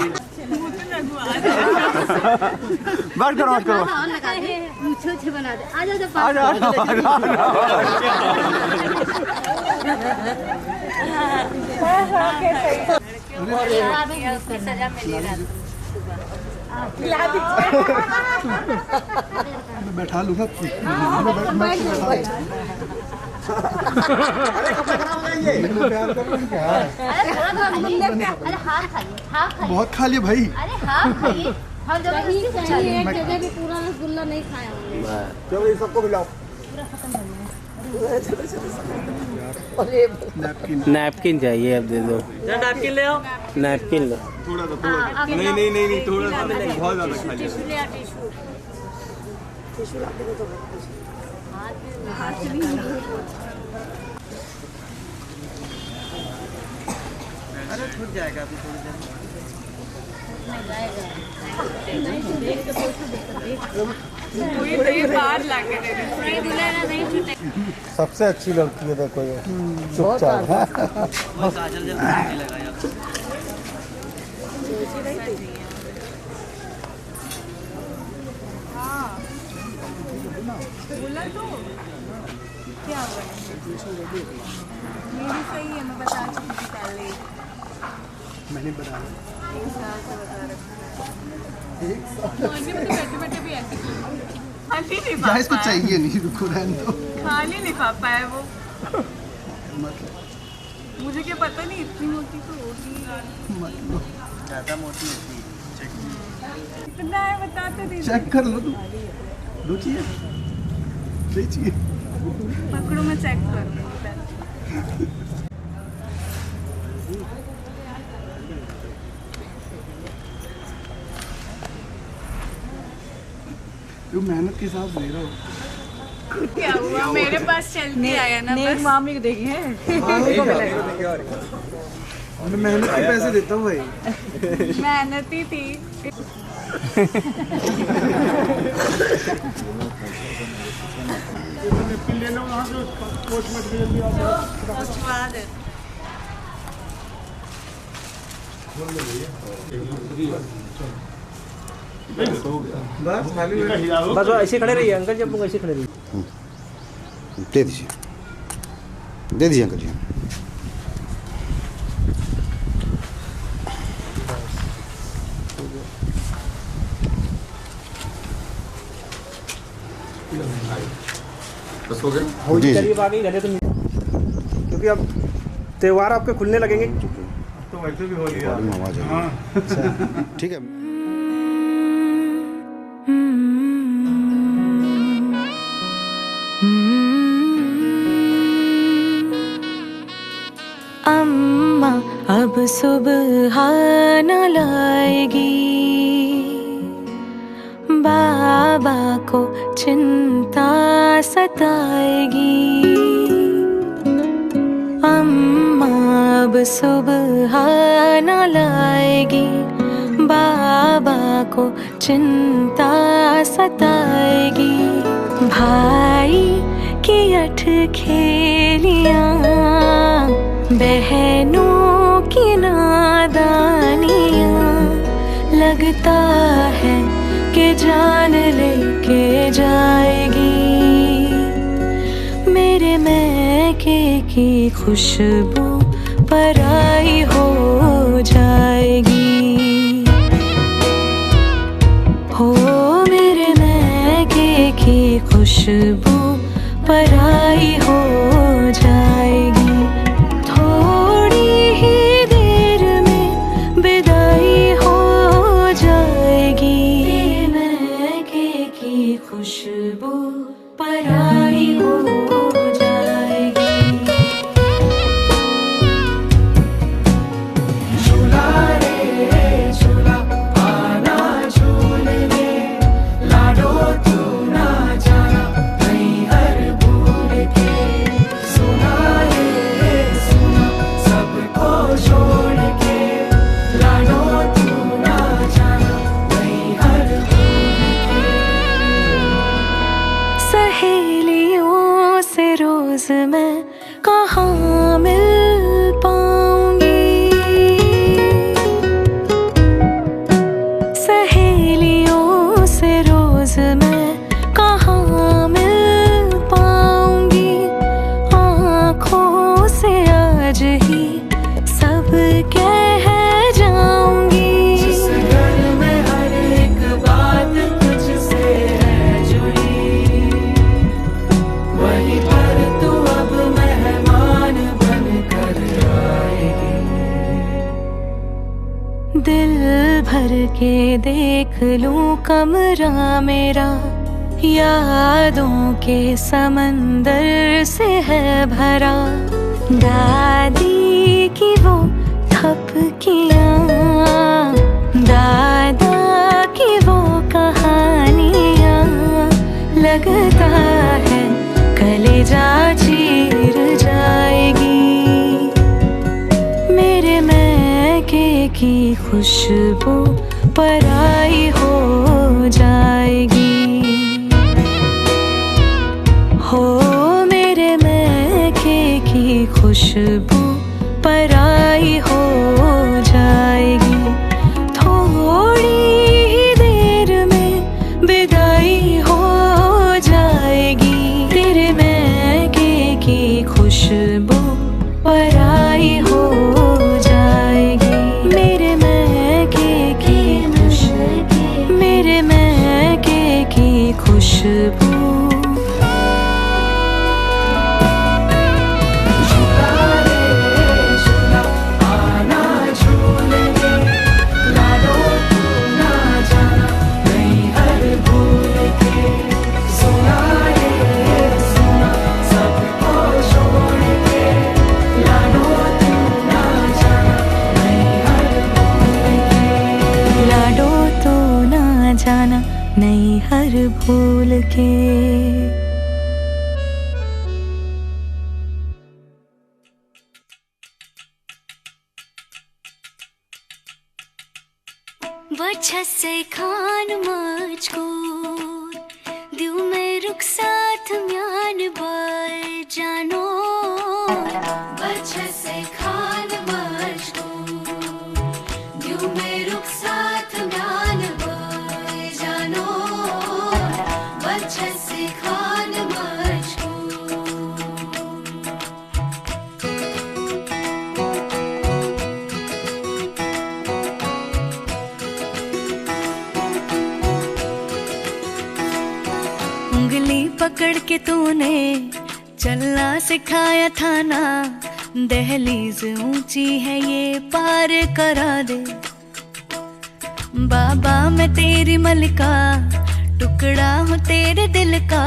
बात करो, बात करो।
मुझे बना दे, आ जाओ
आ जाओ, आ जाओ।
सजा मिलेगा।
मैं बैठा लूंगा।
अरे हाथ खाइए, हाथ खाइए।
बहुत खा लिया भाई।
अरे हाथ खाइए, हम जबरदस्ती चाहिए। एक जगह भी पूरा रसगुल्ला नहीं खाया हमने।
चलो ये सबको मिलाओ।
पूरा खत्म हो गया।
नैपकिन चाहिए, अब दे दो। नैपकिन ले आओ, नैपकिन लो।
थोड़ा सा, थोड़ा सा। नहीं नहीं नहीं नहीं, थोड़ा सा, बहुत ज्यादा खा लिया।
टिश्यू ले आ, टिश्यू। टिश्यू ला के दो। हाथ भी
अरे छूट जाएगा अभी थोड़ी देर
में। बाहर लाके दे दे।
सबसे अच्छी लड़की है, देखो ये चुपचाप।
काजल जब नहीं लगाया।
बोला तो क्या हुआ? मेरी सही है, मैं बता चुकी थी पहले।
मैंने बताया
एक साल से बता रखा है। बैठे बैठे भी ऐसे खाली नहीं पा
इसको चाहिए नहीं, रुको रहने दो।
खाली नहीं पा पाया वो।
मतलब
मुझे क्या पता नहीं, इतनी मोटी तो होगी।
ज़्यादा मोटी होती
इतना है, बताते दीदी।
चेक कर लो तुम। दो चाहिए, नहीं चाहिए।
पकड़ो, मैं चेक कर लूँ।
तो मेहनत के साथ ले रहा हूँ।
क्या हुआ, मेरे पास चलती आया ना बस।
मामी को देखे
मेहनत के पैसे देता हूँ भाई।
मेहनती थी। पहुंचवा दे।
बस ऐसे खड़े रहिए अंकल जी, आप लोग ऐसे खड़े रहिए।
दे दीजिए अंकल जी।
बस हो गया।
जी जी।
करीब आ गई घरे तो, क्योंकि अब त्योहार आपके खुलने लगेंगे
तो वैसे भी हो गया।
आवाज है। ठीक है।
अम्मा अब सुबह न लाएगी, बाबा को चिंता सताएगी। अम्मा अब सुबह न लाएगी, बाबा को चिंता सताएगी। भाई की अठ खेलियां, बहनों की नादानियां, लगता है कि जान लेके जाएगी। मेरे मैके की खुशबू पराई हो जाएगी। हो मेरे मैके की खुशबू पराई हो जाएगी। थोड़ी ही देर में विदाई हो जाएगी। मैके की खुशबू पराई हो जाएगी। झूला रे झूला आना झूल ले, लाडो तू ना जाना नहीं हर भूल के। सुना रे सुना सबको छोड़ के, लाडो तू ना जाना नहीं हर भूल के। सहेलियों से रोज मैं कहाँ मिल पाऊंगी। सहेलियों से रोज मैं कहाँ मिल पाऊंगी। आँखों से आज ही सब कह जाऊंगी। जिस घर में हर एक बात तुझसे है जुड़ी, वहीं पर तू अब मेहमान बन कर आएगी। दिल भर के देख लूं कमरा मेरा, यादों के समंदर से है भरा। दादी की वो थपकियाँ, दादा की वो कहानियाँ, लगता है कलेजा चीर जाएगी। मेरे मैके की खुशबू पराई हो जाएगी। हो मेरे मैके की खुशबू पराई हो जाएगी। थोड़ी ही देर में विदाई हो जाएगी। तेरे मैके की खुशबू पराई हो जाएगी। मेरे मैके की खुशबू, मेरे मैके की खुशबू। नहीं हर भूल के। बचस से खान मजकूर दिल में रुक साथ म्यान बार जानो बचस से खान मजकूर दिल में रुक साथ म्यान बार जानो बचस से खान उंगली पकड़ के तूने चलना सिखाया था ना दहलीज ऊंची है ये पार करा दे बाबा मैं तेरी मलिका टुकड़ा हूँ तेरे दिल का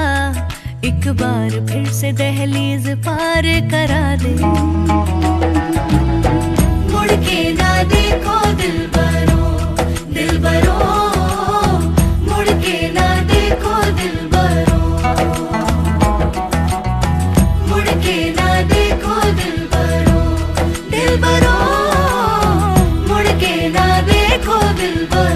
एक बार फिर से दहलीज पार करा दे मुड़ के ना देखो दिलबरो दिलबरो मुड़ के ना देखो दिलबरो मुड़ के ना देखो दिलबरो दिलबरो मुड़ के ना देखो दिलबरो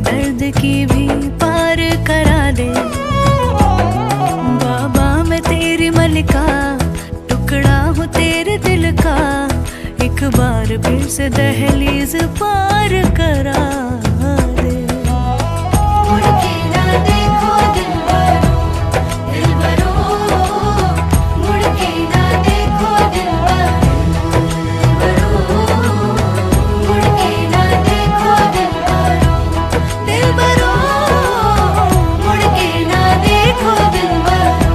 दर्द की भी पार करा दे बाबा मैं तेरी मलिका टुकड़ा हूँ तेरे दिल का एक बार फिर से दहलीज पार करा दे मुड़ के ना देखो दिलबरो दिलबरो मुड़ के ना देखो दिलबरो मुड़ के ना देखो दिलबरो दिलबरो मुड़ के ना देखो दिलबरो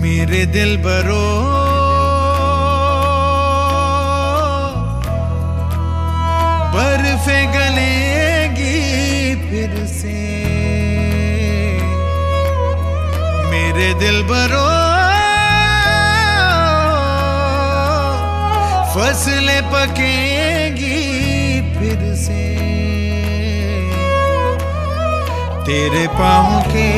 मेरे दिलबरो बर्फे गलेगी फिर से मेरे दिलबरो फसलें पकेगी फिर से तेरे पाँव के